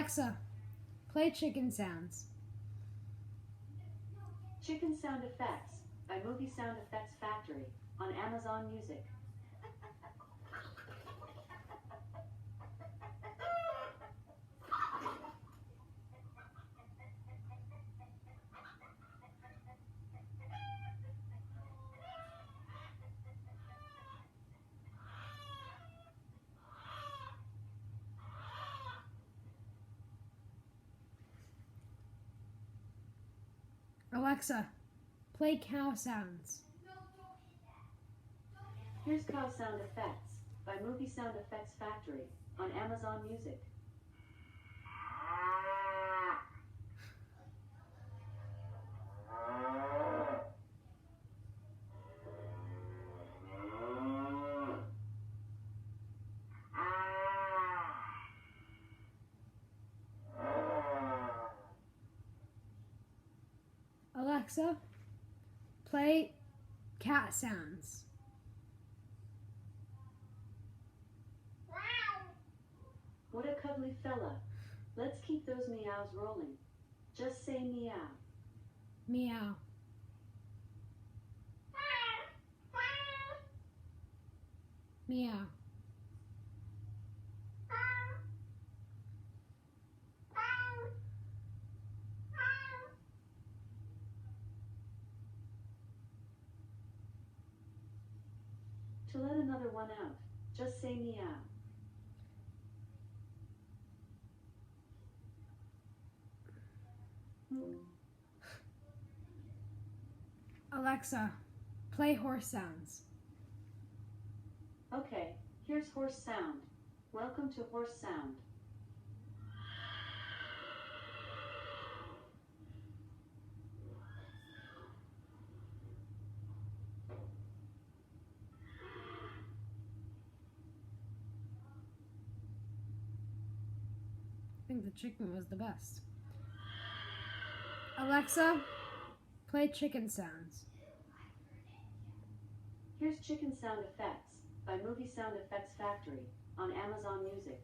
Alexa, play chicken sounds. Chicken Sound Effects by Movie Sound Effects Factory on Amazon Music. Alexa, play cow sounds. Here's Cow Sound Effects by Movie Sound Effects Factory on Amazon Music. Alexa, play cat sounds. What a cuddly fella. Let's keep those meows rolling. Just say meow. Meow. Meow. To let another one out, just say meow. Alexa, play horse sounds. Okay, here's horse sound. Welcome to horse sound. I think the chicken was the best. Alexa, play chicken sounds. Here's Chicken Sound Effects by Movie Sound Effects Factory on Amazon Music.